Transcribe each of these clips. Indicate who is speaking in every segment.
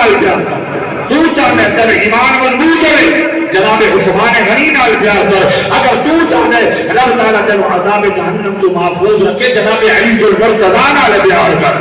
Speaker 1: نال پیار کر تو چاہنے تیرے ایمان مضبوط ہوئے جناب عثمان غنی نال پیار کر اگر تو چاہنے رب تعالیٰ تیرے عذاب جہنم تو محفوظ رکھے جناب علی المرتضیٰ نال پیار کر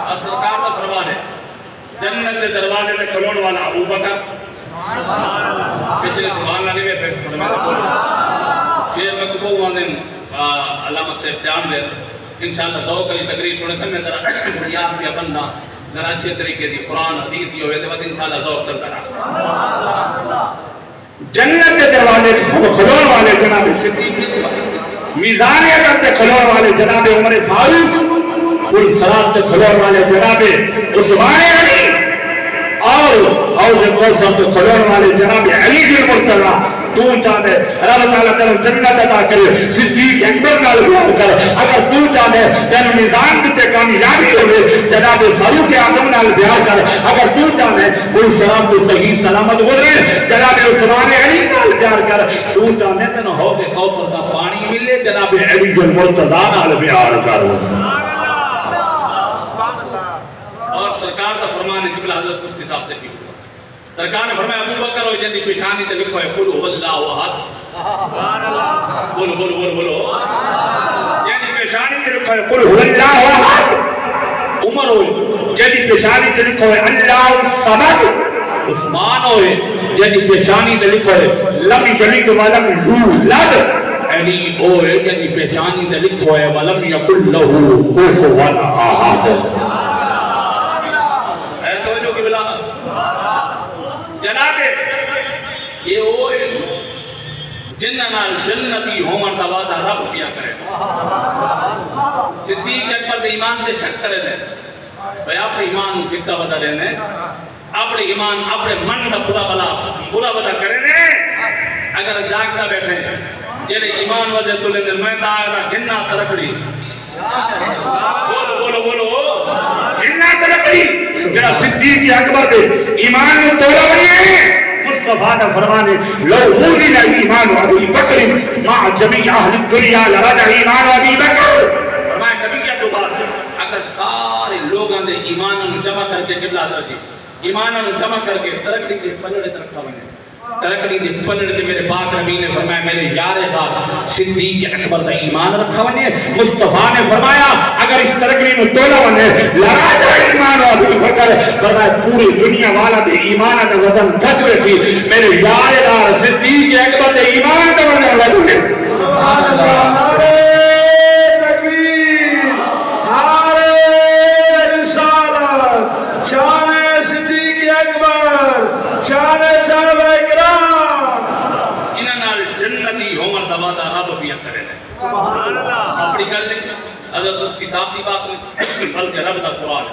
Speaker 2: اور سرکار کا فرمان ہے جنت کے دروازے تے کھلون والا ابو بکر پچھلے سبحان اللہ نے پھر فرمایا بولو شیر میں کو واندن علامہ سے جان دے انشاءاللہ ذوق علی تقریر سنے سے میں ذرا بنیاد پہ بندہ ذرا اچھے طریقے دی قرآن حدیث یہ ہوئے تو بعد انشاءاللہ ذوق چلتا رہا
Speaker 1: جنت کے دروازے کھلون والے جناب صدیق میزان عدل کے کھلون والے جناب عمر فاروق پل صراط کے کھلون والے جناب عثمان غنی اور حوض کوثر کے کھلون والے جناب علی المرتضیٰ تو چاہتے رب تعالیٰ تیرے جنت عطا کرے صدیق اکبر نال پیار کر اگر تو چاہتے تیرے میزان تے کامیابی ہوئے جناب فاروق اعظم نال پیار کر اگر تو چاہتے پل صراط تو صحیح سلامت گزرے جناب عثمان غنی نال پیار کر تو چاہتے تیرے حوض کوثر کا پانی ملے جناب علی المرتضیٰ نال پیار کر
Speaker 2: اور سرکار کا فرمان ہے قبلہ حضرت مفتی صاحب تشریف سرکار نے فرمایا ابو بکر ہو جن دی پیشانی تے لکھو ہے قل هو اللہ احد بولو بولو بولو بولو یعنی پیشانی تے لکھو ہے قل هو اللہ احد عمر ہوئے جن دی پیشانی تے لکھو ہے اللہ الصمد عثمان ہوئے جن دی پیشانی تے لکھو ہے لم یلد ولم یولد علی ہوئے جن دی پیشانی تے لکھو ہے ولم یکن لہ کفوا احد یہ ہوئے جننال جنتی ہومن کا وعدہ رب کیا کرے صدیق اکبر دے ایمان تے شک کرے دے بھئی اپنے ایمان جتا ودا لینے اپنے ایمان اپنے من دا برا ودا کرے دے اگر جاگتا بیٹھے یہ ایمان وجہ تو لینے میں دا گھننا ترکڑی بولو بولو بولو گھننا ترکڑی جنہا صدیق اکبر دے ایمان میں توڑا بنیے مصطفیٰ نے فرمانے لو غوزن ایمان ابی بکر مع جمیع اہل الدنیا لرجع ایمان ابی بکر فرمائے نبیت تو بات اگر سارے لوگاں دے ایمانوں جمع کر کے قبلہ حضرت جی ایمانوں جمع کر کے ترکڑی دے پلڑے ترکھا بنے ترکڑی دے پلڑے تے میرے پاک نبی نے فرمایا میرے یار غار صدیق اکبر دا ایمان رکھا بنے مصطفیٰ نے فرمایا اگر اس ترکڑی میں تولا بنے لراجع ایمان ابی بکر فرمایا پوری دنیا والا دے ایمان دا وزن گھٹوے سی میرے یار غار صدیق اکبر دے ایمان دا وزن گھٹوے سبحان اللہ نعرہ تکبیر نعرہ رسالت شان صدیق اکبر شان صحابہ وعدہ رب بھی کرے لے سبحان اللہ اپنی گل نہیں حضرت مفتی صاحب کی بات نہیں بلکہ رب دا قرآن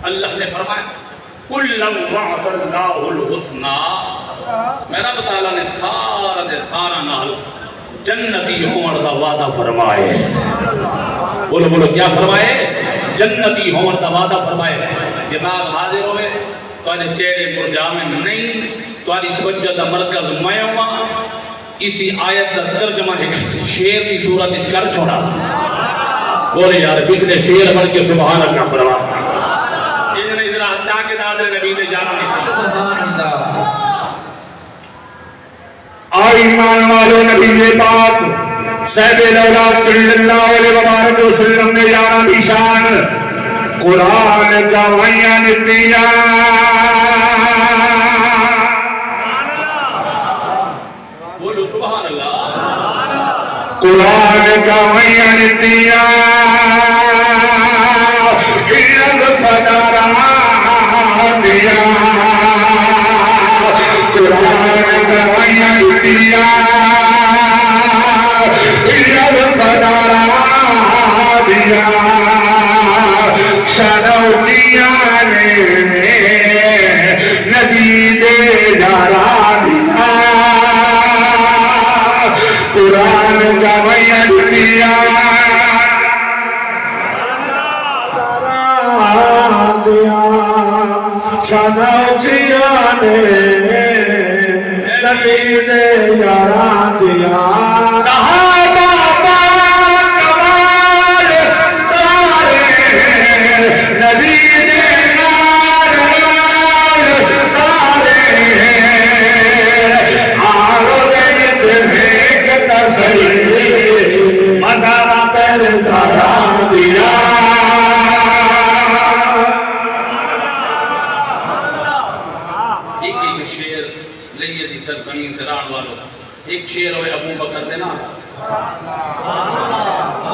Speaker 2: اللہ نے فرمایا کُلًّا وعد اللہ الحسنى میں رب تعالیٰ نے سارا دے سارا نال جنتی ہون دا وعدہ فرمائے بولو بولو کیا فرمائے جنتی ہون دا وعدہ فرمائے دماغ حاضر ہوئے تو انہیں چہرے پرجامن نہیں تو انہیں توجہ دا مرکز میں ہوا اسی آیت کا ترجمہ ایک شیر کی صورت کر چھوڑا بولے یار پچھلے شیر بن کے سبحان اللہ فرما یہ جنہیں ادھر ہتا کے دادر نبی نے جانا نہیں سبحان اللہ آئی ایمان والو نبی پاک صحب الاولاد صلی اللہ علیہ وآلہ وسلم نے جانا نشان قرآن کا ویان دیا قرآن کا ویان دیا علم فدارا دیا قرآن کا ویان دیا علم فدارا دیا شنو دیا نبی دے جارا دیا قرآن کا ویان دیا دیا شانہ چیانے نبی دے یاران دیا صحابہ کمال سارے نبی دے یاران سرزمین تران والو ایک شیر ہوئے ابو بکر دینا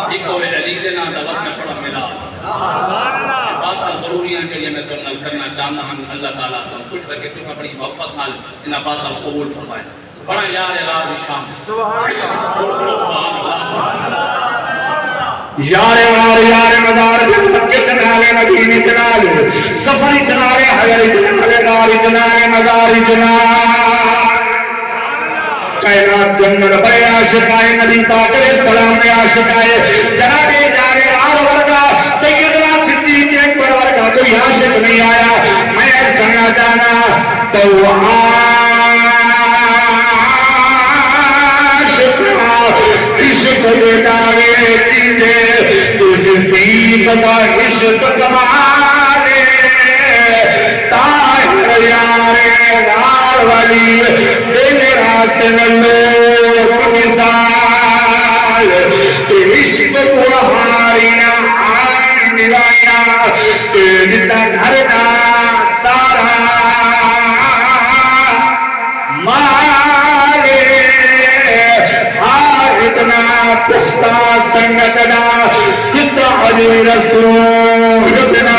Speaker 2: ایک ہوئے علی دینا دلت میں پڑا ملا باتاں ضروری ہیں کہ یہ میں تنل کرنا چاہنا ہم اللہ تعالیٰ تم خوش رکھے تو اپنی محبت نال انہا باتاں قبول فرمائے بڑا یار الہ دی شام سبحان اللہ
Speaker 1: یار وار یار مدار مکہ چنالے مدینی چنالے سفری چنالے حیری چنالے داری چنالے مداری چنالے کائنات جنگل بڑے عاشقائے نبی پاک علیہ السلام نے عاشقائے جناب یار وار ورگا سیدنا صدیق اکبر ورگا کوئی عاشق نہیں آیا میں ایس کرنا چاہنا تو عشق داوے کیجے تو صدیق کا عشق کمالے طاہر یار غار ولی دل راسن لوگ مثال کہ عشق کو ہارینا آن نوایا تیرتا گھر دا سارا مالے اتنا پختہ سنگتنا ستہ علی رسولتنا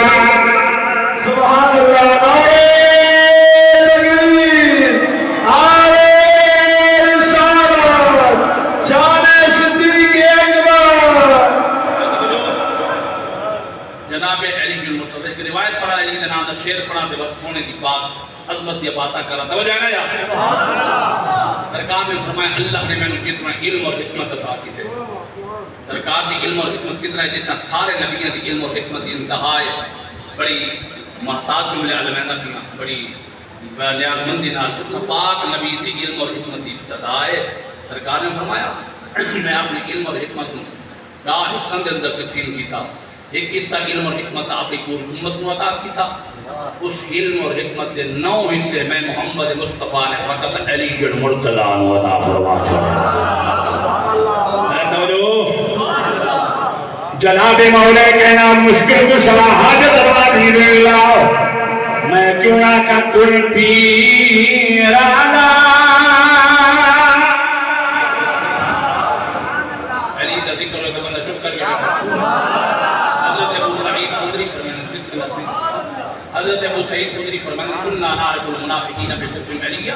Speaker 1: سبحان اللہ نعرہ تکبیر نعرہ رسالت جان صدیق اکبر
Speaker 2: جناب علی بن مرتضی کی روایت پڑھا علی جناب دا شیر پڑھا دے وقت سونے دی بات عظمت دی باتاں کرا توجہ ہے نا یا سرکار نے فرمایا اللہ نے میں نے کتنا علم اور حکمت عطا کی تھے سرکار دی علم اور حکمت کتنا ہے جتنا سارے نبیوں دی علم اور حکمت دی انتہا ہے بڑی محتاج جملے علمائنہ کی بڑی نیاز مندی نال اتھا پاک نبی دی علم اور حکمت دی ابتدا ہے سرکار نے فرمایا میں اپنے علم اور حکمت دا حصہ دے اندر تقسیم کیتا ایک حصہ علم اور حکمت اپنی پوری امت کو عطا کی تھا اس علم اور حکمت کے 9 حصے میں محمد مصطفیٰ نے فقط علی بن مرتضی عنہ عطا فرمایا جناب مولا کے نام مشکل کو شرح حاجت روانی دے اللہ میں کیوں نہ کا کل پیرانا علی کا ذکر ہوئے تو بندہ چپ کر گیا حضرت ابو سعید خدری حضرت ابو سعید خدری فرمانے کننا نعرف المنافقین بکفر علیہ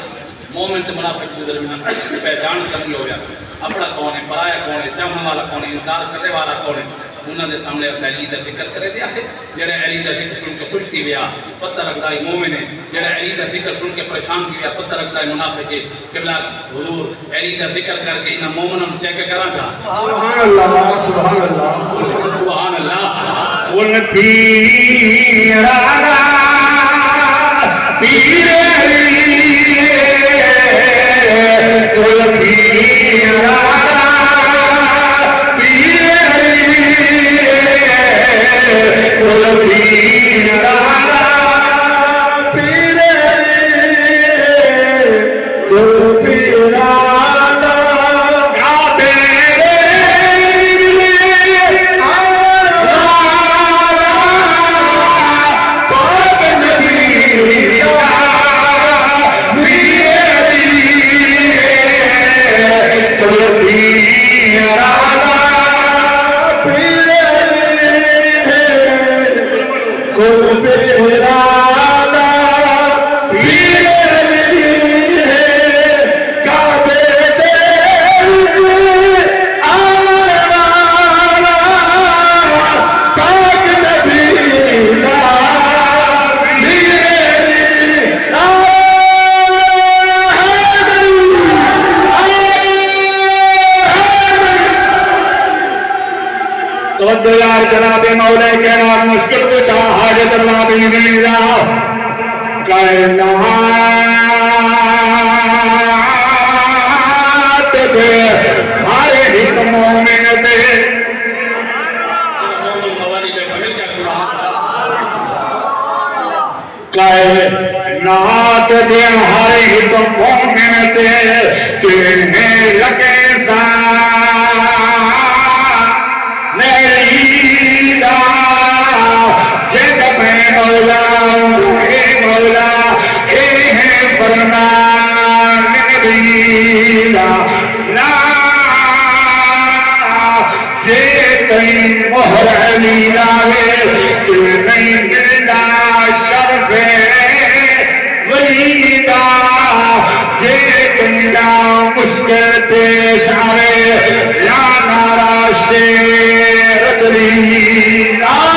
Speaker 2: مومن تے منافق کے درمیان پہچان کرنی ہو گیا اپنا کون ہے پرایا کون ہے جمع والا کون ہے انکار کرنے والا کون ہے انہوں نے سامنے علی کا ذکر کرے دیا سے جڑے علی کا ذکر سن کے خوش تھی ویا پتہ رکھتا ہے مومن ہے جڑے علی کا ذکر سن کے پریشان تھی ویا پتہ رکھتا ہے منافق ہے قبلہ حضور علی کا ذکر کر کے انہاں مومنوں چیک کرا چاہ
Speaker 1: سبحان اللہ سبحان اللہ
Speaker 2: سبحان اللہ
Speaker 1: کل پیرانا پیر علی کل پیرانا پیر علی کل پیرانا پیر علی کل پیرانا جناب مولا کے نام مشکل کو چاہ حاجت اللہ بن اللہ کائنات دے ہر ایک مومن دے کائنات دے ہر ایک مومن دے تیرے لگے مولا اے مولا اے ہے فرمان لا لا جے کہیں مہر علی لاوے تو نہیں ملدا شرف ولی دا جے کنڈا مشکل پیش آوے یا نارا شیر علی لا